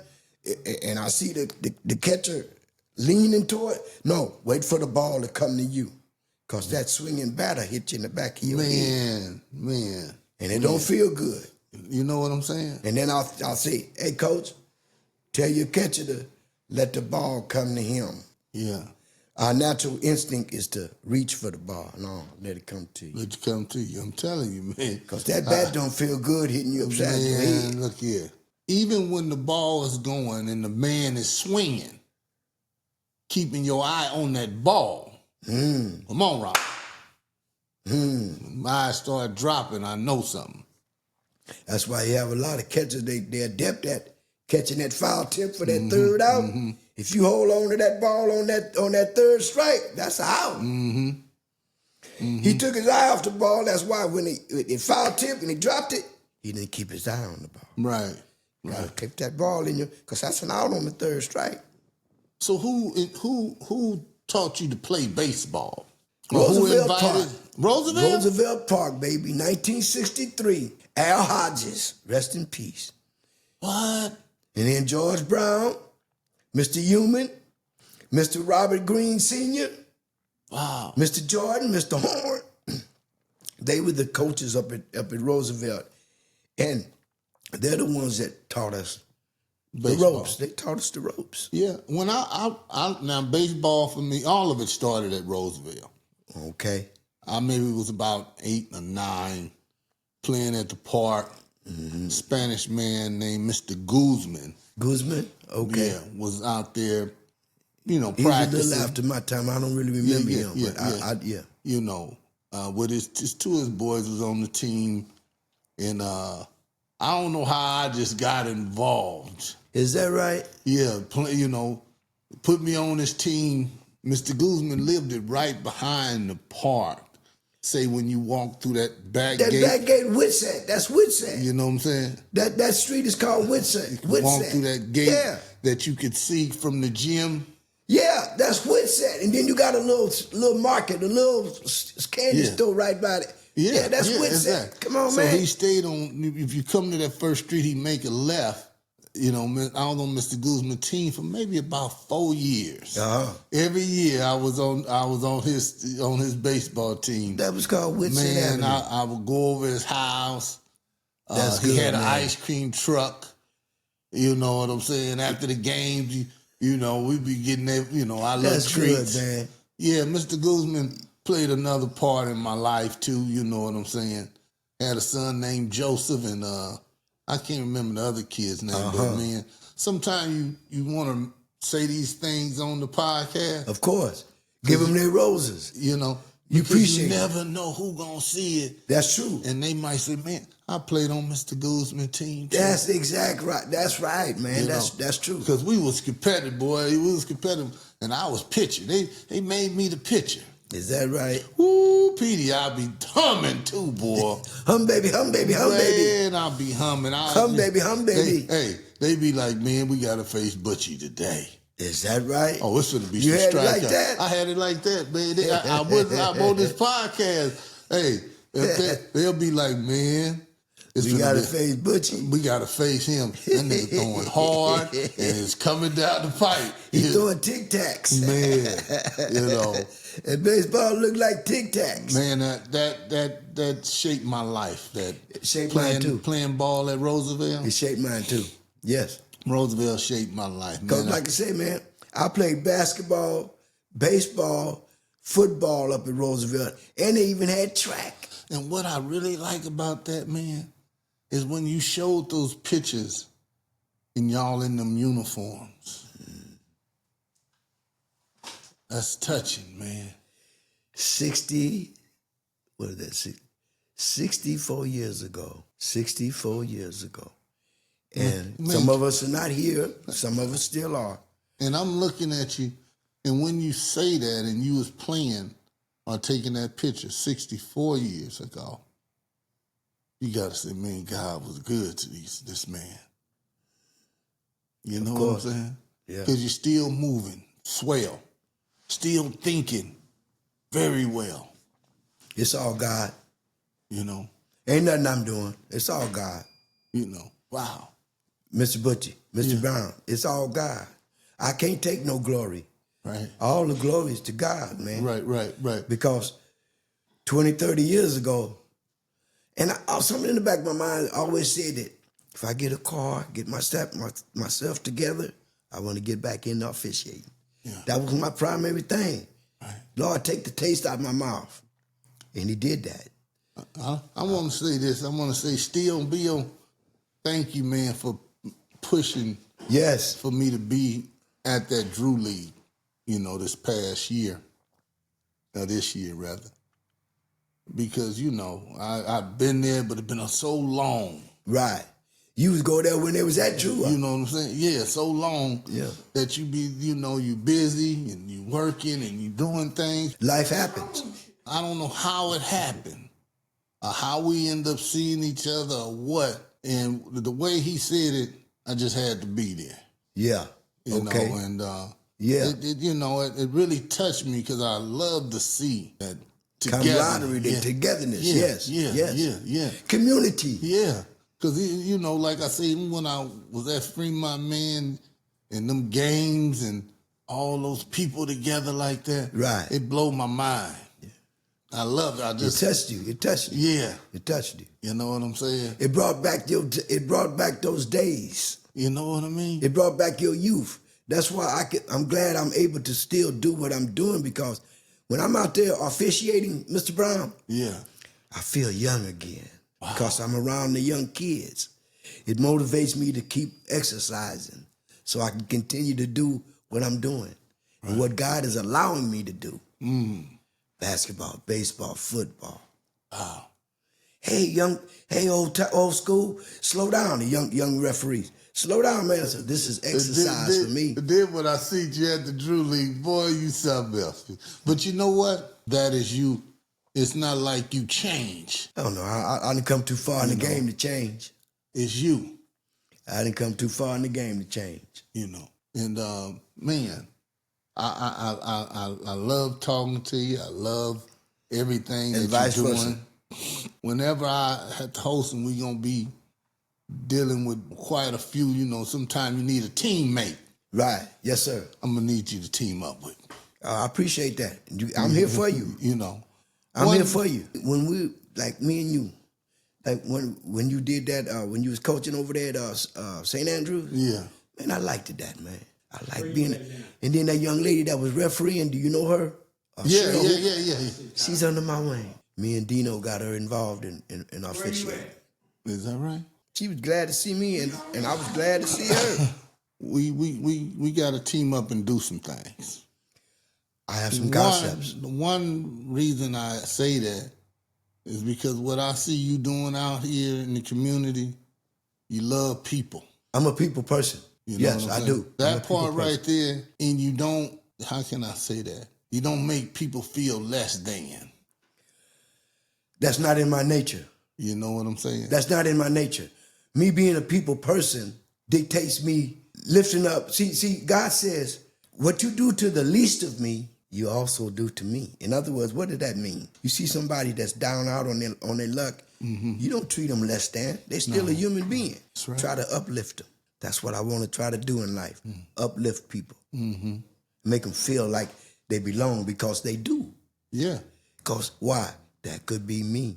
and I see the catcher leaning toward, no, wait for the ball to come to you. Because that swinging batter hit you in the back of your head. Man. And it don't feel good. You know what I'm saying? And then I'll say, hey, coach, tell your catcher to let the ball come to him. Yeah. Our natural instinct is to reach for the ball. No, let it come to you. Let it come to you. I'm telling you, man. Because that bat don't feel good hitting you upside your head. Man, look here. Even when the ball is going and the man is swinging, keeping your eye on that ball. Come on, Rob. When my eyes start dropping, I know something. That's why you have a lot of catchers, they're adept at catching that foul tip for that third out. If you hold on to that ball on that third strike, that's an out. He took his eye off the ball. That's why when it foul tip and he dropped it, he didn't keep his eye on the ball. Right. Gotta keep that ball in you, because that's an out on the third strike. So who taught you to play baseball? Or Roosevelt who Roosevelt? Roosevelt Park, baby, 1963. Al Hodges, rest in peace. What? And then George Brown, Mr. Human, Mr. Robert Green Sr., Wow. Mr. Jordan, Mr. Horn. They were the coaches up at Roosevelt. And they're the ones that taught us the ropes. They taught us the ropes. Yeah. When now baseball for me, all of it started at Roosevelt. Okay. I maybe was about 8 or 9, playing at the park. Spanish man named Mr. Guzman. Guzman? Okay. Yeah, was out there, He was a practicing. little after my time. I don't really remember him. But With his two of his boys was on the team, and I don't know how I just got involved. Is that right? Yeah, put me on his team. Mr. Guzman lived it right behind the park. Say when you walk through that back That gate. back gate, Whitsett. That's Whitsett. You know what I'm saying? That street is called Whitsett. Walk through that gate Yeah. that you could see from the gym. Yeah, that's Whitsett. And then you got a little market, a little candy store right by it. Yeah, that's Whitsett. Exactly. Come on, so man. So he stayed on, if you come to that first street, he make a left. I was on Mr. Guzman's team for maybe about 4 years. Every year I was on his baseball team. That was called Whitsett Avenue. Man, I would go over his house. That's he good, had an man. ice cream truck. You know what I'm saying? After the games, we'd be getting that, I love That's treats. good, man. Yeah, Mr. Guzman played another part in my life too, you know what I'm saying? Had a son named Joseph, and I can't remember the other kid's name, but man, sometimes you want to say these things on the podcast. Of course. Give them their roses. You appreciate you it. never know who gonna see it. That's true. And they might say, man, I played on Mr. Guzman's team too. That's exact right. That's right, man. That's true. Because we was competitive, boy. We was competitive, and I was pitcher. They made me the pitcher. Is that right? Woo, Petey, I be humming too, boy. Hum baby, hum baby, hum baby. Man, I'll be humming. Hum baby, hum baby. Hey, they be like, man, we got to face Butchie today. Is that right? Oh, it's gonna be You some had it strikeout. like that? I had it like that, man. I'm on this podcast. Hey, they'll be like, man, We got to face Butchie. we got to face him. That nigga throwing hard and it's coming down the pipe. He's throwing Tic Tacs. Man, And baseball look like Tic Tacs. Man, that shaped my life. That It shaped mine too. Playing ball at Roosevelt. It shaped mine too. Yes. Roosevelt shaped my life, man. Because like I say, man, I played basketball, baseball, football up at Roosevelt, and they even had track. And what I really like about that, man, is when you showed those pictures and y'all in them uniforms. That's touching, man. 64 years ago. 64 years ago. And Man. some of us are not here. Some of us still are. And I'm looking at you, and when you say that and you was playing or taking that picture 64 years ago, you got to say, man, God was good to this man. You know what I'm saying? Yeah. Because you're still moving, swell, still thinking very well, It's all God. you know. Ain't nothing I'm doing. It's all God. Wow. Mr. Butchie, Mr. Brown, it's all God. I can't take no glory. Right. All the glory is to God, man. Right. Because 20, 30 years ago, and something in the back of my mind always said that if I get a car, get myself together, I want to get back in officiating. Yeah. That was my primary thing. Right. Lord, take the taste out of my mouth. And he did that. I want to say this. I want to say, Still Bill, thank you, man, for pushing Yes. for me to be at that Drew League, this past year, or this year rather. Because, I've been there, but it's been so long. Right. You was go there when they was at Drew. You know what I'm saying? Yeah, so long Yeah. that you be, you busy and you working and you doing things. Life happens. I don't know how it happened or how we end up seeing each other or what. And the way he said it, I just had to be there. Yeah. You Okay. know, and Yeah. it really touched me because I love to see that camaraderie, the togetherness. Yes. Community. Yeah. Because, you know, like I say, even when I was at Fremont, man, and them games and all those people together like that, right? It blew my mind. Yeah. I love it. It touched you. It touched you. Yeah. It touched you. You know what I'm saying? It brought back those days. You know what I mean? It brought back your youth. That's why I'm glad I'm able to still do what I'm doing, because when I'm out there officiating, Mr. Brown, I feel young again. Wow. Because I'm around the young kids. It motivates me to keep exercising so I can continue to do what I'm doing and what God is allowing me to do. Basketball, baseball, football. Wow. Hey, old school, slow down, the young referees. Slow down, man. So this is exercise for me. Then when I see you at the Drew League, boy, you something else. But you know what? That is you. It's not like you change. Oh, no. I didn't come too far in the game to change. It's you. I didn't come too far in the game to change. You know. And, man, I love talking to you. I love everything and that you're doing. Versa. Whenever I have to host and we're going to be dealing with quite a few, you know, sometimes you need a teammate. Right. Yes, sir. I'm going to need you to team up with. I appreciate that. I'm here for you. You know. I'm here for you. When we, like me and you, like when you did that, when you was coaching over there at St. Andrews, man, I liked that, man. I like being, and then that young lady that was refereeing, do you know her? Yeah. She's under my wing. Me and Dino got her involved in officiating. Is that right? She was glad to see me, and I was glad to see her. We got to team up and do some things. I have some concepts. One reason I say that is because what I see you doing out here in the community, you love people. I'm a people person. You know yes, I do. That part right there, and you don't, how can I say that? You don't make people feel less than. That's not in my nature. You know what I'm saying? That's not in my nature. Me being a people person dictates me lifting up. See, God says, what you do to the least of me, you also do to me. In other words, what did that mean? You see somebody that's down out on their luck, you don't treat them less than. They're still a human being. That's right. Try to uplift them. That's what I want to try to do in life. Uplift people. Make them feel like they belong, because they do. Yeah. Because why? That could be me.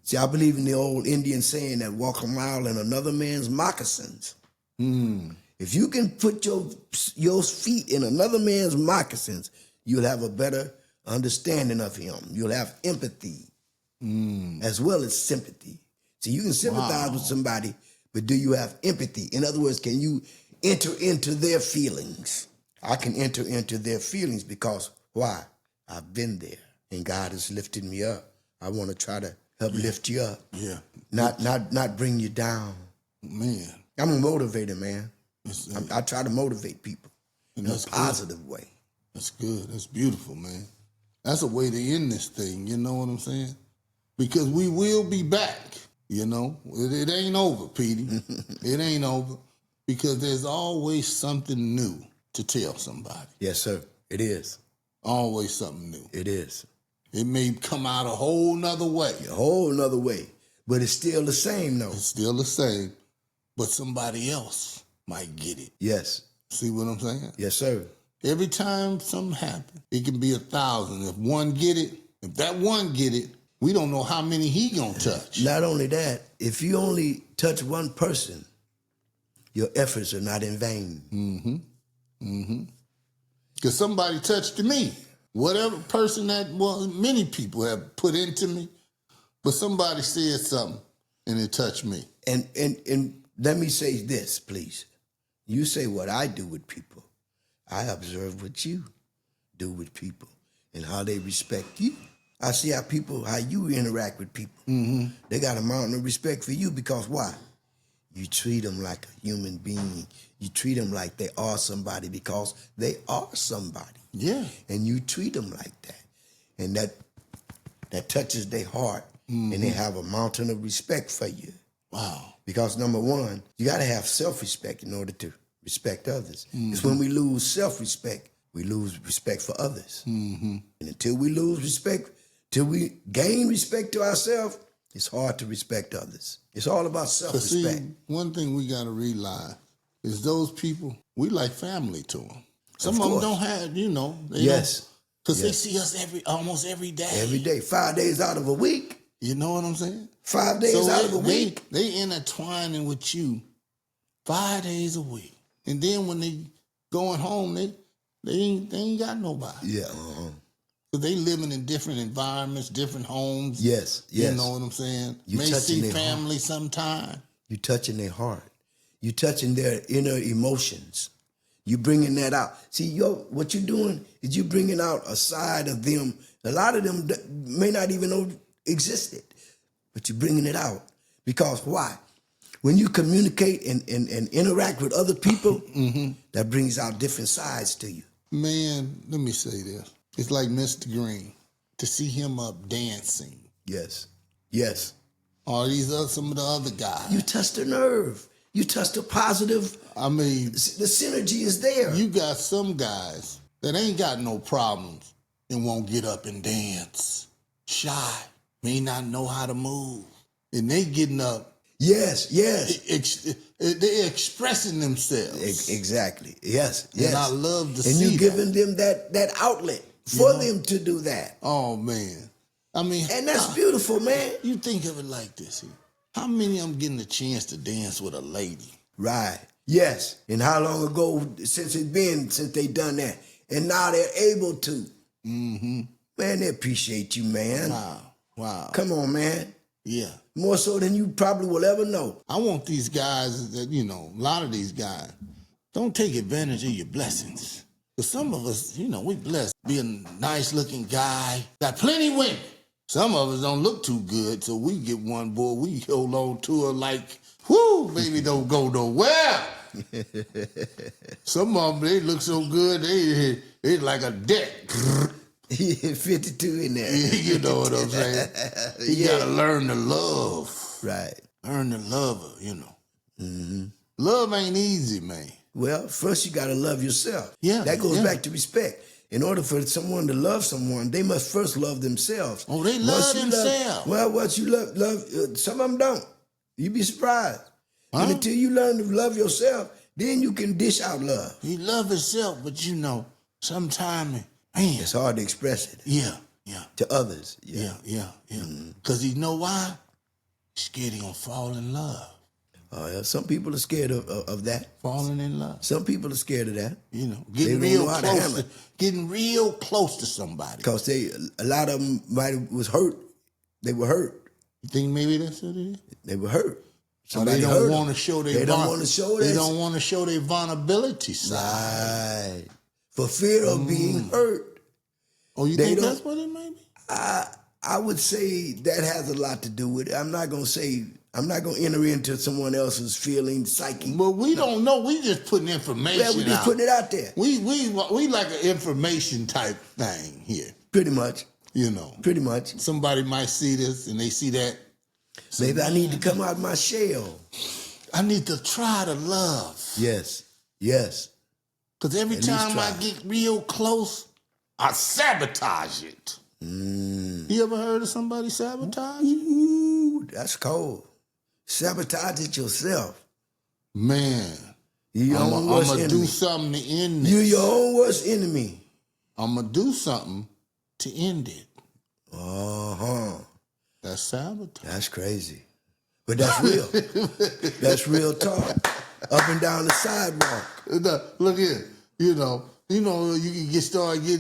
See, I believe in the old Indian saying that walk a mile in another man's moccasins. If you can put your feet in another man's moccasins, you'll have a better understanding of him. You'll have empathy as well as sympathy. See, you can sympathize with somebody, but do you have empathy? In other words, can you enter into their feelings? I can enter into their feelings because, why? I've been there, and God has lifted me up. I want to try to help lift you up. Yeah. Not bring you down. Man. I'm a motivator, man. I try to motivate people in a positive way. That's good. That's beautiful, man. That's a way to end this thing, you know what I'm saying? Because we will be back, you know? It ain't over, Petey. It ain't over. Because there's always something new to tell somebody. Yes, sir. It is. Always something new. It is. It may come out a whole nother way. A whole nother way. But it's still the same, though. It's still the same. But somebody else might get it. Yes. See what I'm saying? Yes, sir. Every time something happens, it can be 1,000. If one get it, if that one get it, we don't know how many he gonna touch. Not only that, if you only touch one person, your efforts are not in vain. Because somebody touched me. Whatever person that was, many people have put into me, but somebody said something and it touched me. And let me say this, please. You say what I do with people. I observe what you do with people and how they respect you. I see how you interact with people. They got a mountain of respect for you because why? You treat them like a human being. You treat them like they are somebody because they are somebody. Yeah. And you treat them like that. And that touches their heart. And they have a mountain of respect for you. Wow. Because number one, you got to have self-respect in order to respect others. It's when we lose self-respect, we lose respect for others. And until we lose respect Till we gain respect to ourselves, it's hard to respect others. It's all about self-respect. See, one thing we got to realize is those people, we like family to them. Some of them don't have, they yes. Because they see us almost every day. Every day. 5 days out of a week. You know what I'm saying? 5 days out of a week. They intertwining with you 5 days a week. And then when they going home, they ain't got nobody. Yeah. So they living in different environments, different homes. Yes. You know what I'm saying? You may see family sometime. You touching their heart. You touching their inner emotions. You bringing that out. See, what you doing is you bringing out a side of them. A lot of them may not even know existed, but you're bringing it out. Because why? When you communicate and interact with other people, that brings out different sides to you. Man, let me say this. It's like Mr. Green. To see him up dancing. Yes. Yes. Or some of the other guys. You touched the nerve. You touched the positive. I mean, the synergy is there. You got some guys that ain't got no problems and won't get up and dance. Shy. May not know how to move. And they getting up. Yes. They're expressing themselves. Exactly. Yes. And I love to see that. And you giving them that outlet for them to do that. Oh, man. I mean. And that's beautiful, man. You think of it like this. How many of them getting a chance to dance with a lady? Right. Yes. And how long ago since they done that? And now they're able to. Mm-hmm. Man, they appreciate you, man. Wow. Come on, man. Yeah. More so than you probably will ever know. I want these guys that, a lot of these guys, don't take advantage of your blessings. Because some of us, we blessed. Be a nice looking guy. Got plenty of women. Some of us don't look too good, so we get one, boy, we hold on to her like, whoo, baby don't go nowhere. Some of them, they look so good, they like a deck. 52 in there. You know what I'm saying? You gotta learn to love. Right. Learn to love her, Mm-hmm. Love ain't easy, man. Well, first you gotta love yourself. Yeah. That goes back to respect. In order for someone to love someone, they must first love themselves. Oh, they love themselves. Once you love, some of them don't. You'd be surprised. Huh? And until you learn to love yourself, then you can dish out love. He love himself, but sometimes, man, it's hard to express it. Yeah. To others. Yeah. Because you know why? He's scared he gonna fall in love. Oh, yeah. Some people are scared of that. Falling in love. Some people are scared of that. Getting real close to somebody. Because a lot of them was hurt. They were hurt. You think maybe that's what it is? They were hurt. Somebody they don't want to show their. They don't want to show. They don't want to show their vulnerability side. Right. For fear of being hurt. Oh, you think that's what it may be? I would say that has a lot to do with it. I'm not going to enter into someone else's feelings, psyche. But we don't know. We just putting information out. Yeah, we just putting it out there. We like an information type thing here. Pretty much. Pretty much. Somebody might see this and they see that. Maybe I need to come out of my shell. I need to try to love. Yes. Because every time I get real close, I sabotage it. You ever heard of somebody sabotage it? Ooh, that's cold. Sabotage it yourself. Man. I'm going to do something to end this. You're your own worst enemy. I'm going to do something to end it. Uh-huh. That's sabotage. That's crazy. But that's real. That's real talk. Up and down the sidewalk. Look here. You can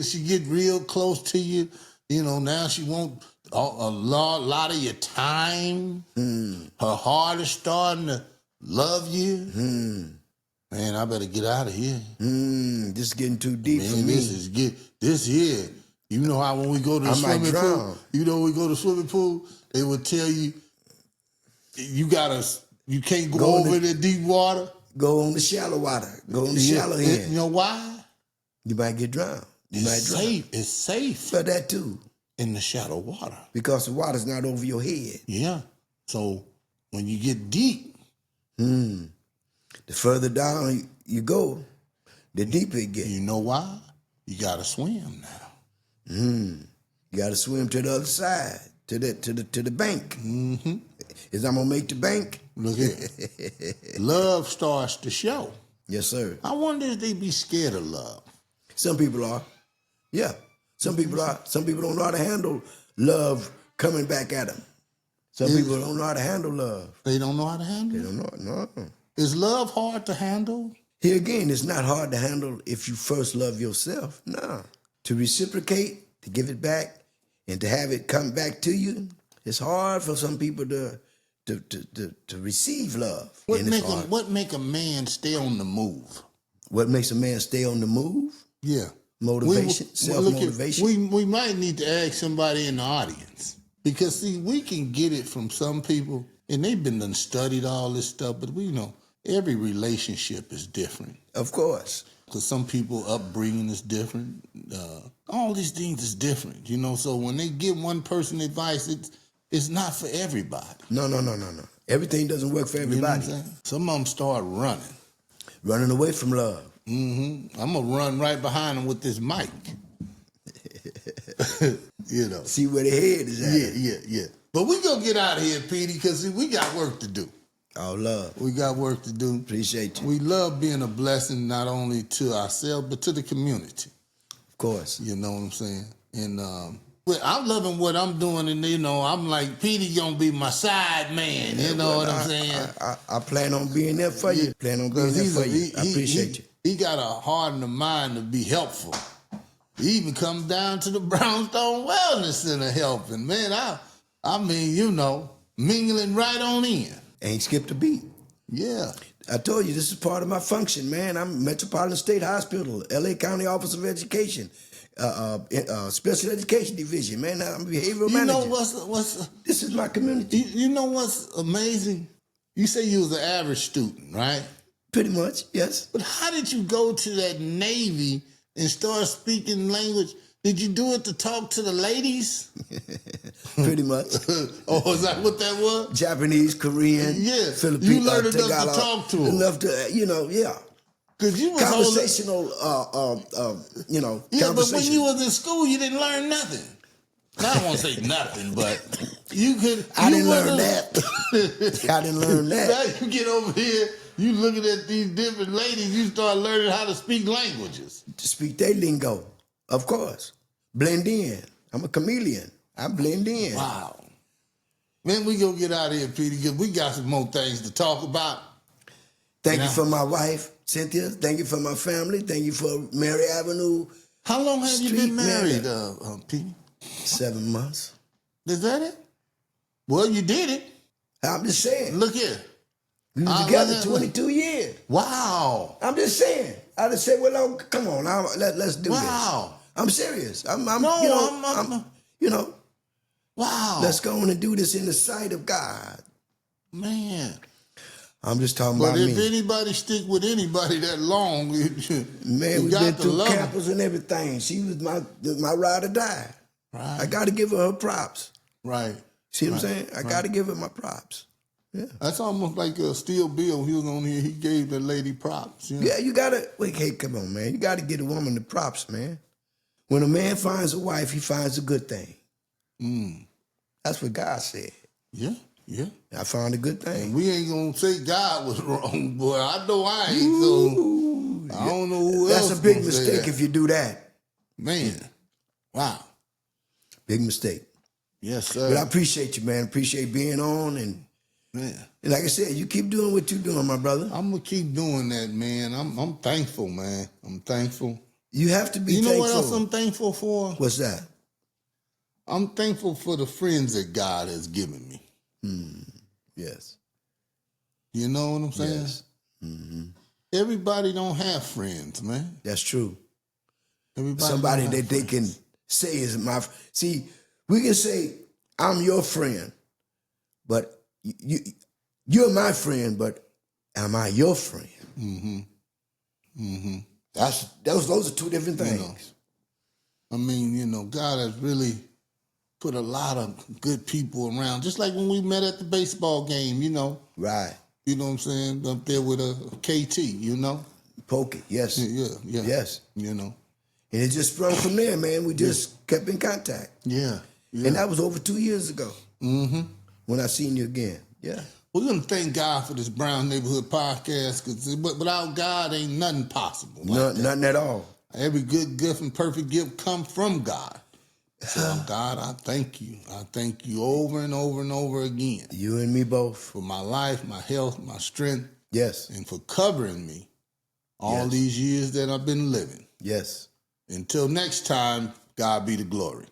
she get real close to you. Now she want a lot of your time. Her heart is starting to love you. Man, I better get out of here. This is getting too deep for me. This here. You know how when we go to the swimming pool, when we go to the swimming pool, they would tell you, you can't go over the deep water. Go on the shallow water. Go on the shallow end. You know why? You might get drowned. It's safe. For that too. In the shallow water. Because the water's not over your head. Yeah. So when you get deep. The further down you go, the deeper it gets. You know why? You got to swim now. You got to swim to the other side, to the bank. Mm-hmm. Is I'm gonna make the bank? Look here. Love starts to show. Yes, sir. I wonder if they be scared of love. Some people are. Yeah. Some people are. Some people don't know how to handle love coming back at them. Some people don't know how to handle love. They don't know how to handle They don't know it. No. Is love hard to handle? Here again, it's not hard to handle if you first love yourself. No. To reciprocate, to give it back, and to have it come back to you, it's hard for some people to receive love. What make a man stay on the move? What makes a man stay on the move? Yeah. Motivation, self-motivation. We might need to ask somebody in the audience. Because, see, we can get it from some people, and they've been done studied all this stuff, but we know every relationship is different. Of course. Because some people upbringing is different. All these things is different, So when they give one person advice, it's not for everybody. No. Everything doesn't work for everybody. You know what I'm saying? Some of them start running. Running away from love. Mm-hmm. I'm going to run right behind them with this mic. See where the head is at. Yeah. But we going to get out of here, Petey, because we got work to do. Oh, love. We got work to do. Appreciate you. We love being a blessing not only to ourselves, but to the community. Of course. You know what I'm saying? And I'm loving what I'm doing, and, I'm like, Petey going to be my side man. You know what I'm saying? I plan on being there for you. I appreciate you. He got a heart and a mind to be helpful. He even comes down to the Brownstone Wellness Center helping. Man, I mean, mingling right on in. Ain't skipped a beat. Yeah. I told you, this is part of my function, man. I'm Metropolitan State Hospital, L.A. County Office of Education, Special Education Division, man. I'm a behavioral manager. You know what's this is my community. You know what's amazing? You say you was an average student, right? Pretty much, yes. But how did you go to that Navy and start speaking language? Did you do it to talk to the ladies? Pretty much. Oh, is that what that was? Japanese, Korean, yeah. Filipino. You learned enough to talk to them. Enough to, yeah. Because you was conversational, Yeah, but when you was in school, you didn't learn nothing. Now, I won't say nothing, but you could. I didn't learn that. I didn't learn that. Now you get over here, you looking at these different ladies, you start learning how to speak languages. To speak their lingo, of course. Blend in. I'm a chameleon. I blend in. Wow. Man, we gonna get out of here, Petey, because we got some more things to talk about. Thank you for my wife, Cynthia. Thank you for my family. Thank you for Mary Avenue. How long have you been married, Petey? 7 months. Is that it? Well, you did it. I'm just saying. Look here. We were together 22 years. Wow. I'm just saying. I just said, well, come on, let's do this. Wow. I'm serious. Wow. Let's go on and do this in the sight of God. Man. I'm just talking about me. me. But if anybody stick with anybody that long, man, we've been through campus and everything. She was my ride or die. Right. I got to give her props. Right. See what I'm saying? I got to give her my props. Yeah. That's almost like Steel Bill. He was on here. He gave the lady props. Yeah, you got to. Wait, hey, come on, man. You got to get a woman the props, man. When a man finds a wife, he finds a good thing. That's what God said. Yeah. I found a good thing. And we ain't going to say God was wrong, boy. I know I ain't, so I don't know who else. That's a big mistake if you do that. Man. Wow. Big mistake. Yes, sir. But I appreciate you, man. Appreciate being on. And like I said, you keep doing what you're doing, my brother. I'm going to keep doing that, man. I'm thankful, man. I'm thankful. You have to be thankful. You know what else I'm thankful for? What's that? I'm thankful for the friends that God has given me. Yes. You know what I'm saying? Yes. Mm-hmm. Everybody don't have friends, man. That's true. Everybody somebody that they can say is my... See, we can say, I'm your friend, but you're my friend, but am I your friend? Those are two different things. I mean, God has really put a lot of good people around. Just like when we met at the baseball game, Right. You know what I'm saying? Up there with a KT, Pokey, yes. Yeah. Yes. And it just sprung from there, man. We just kept in contact. Yeah. And that was over 2 years ago. Mm-hmm. When I seen you again. Yeah. We're going to thank God for this Brown Neighborhood podcast, because without God, ain't nothing possible. Nothing at all. Every good gift and perfect gift come from God. So, God, I thank you. I thank you over and over and over again. You and me both. For my life, my health, my strength. Yes. And for covering me all these years that I've been living. Yes. Until next time, God be the glory.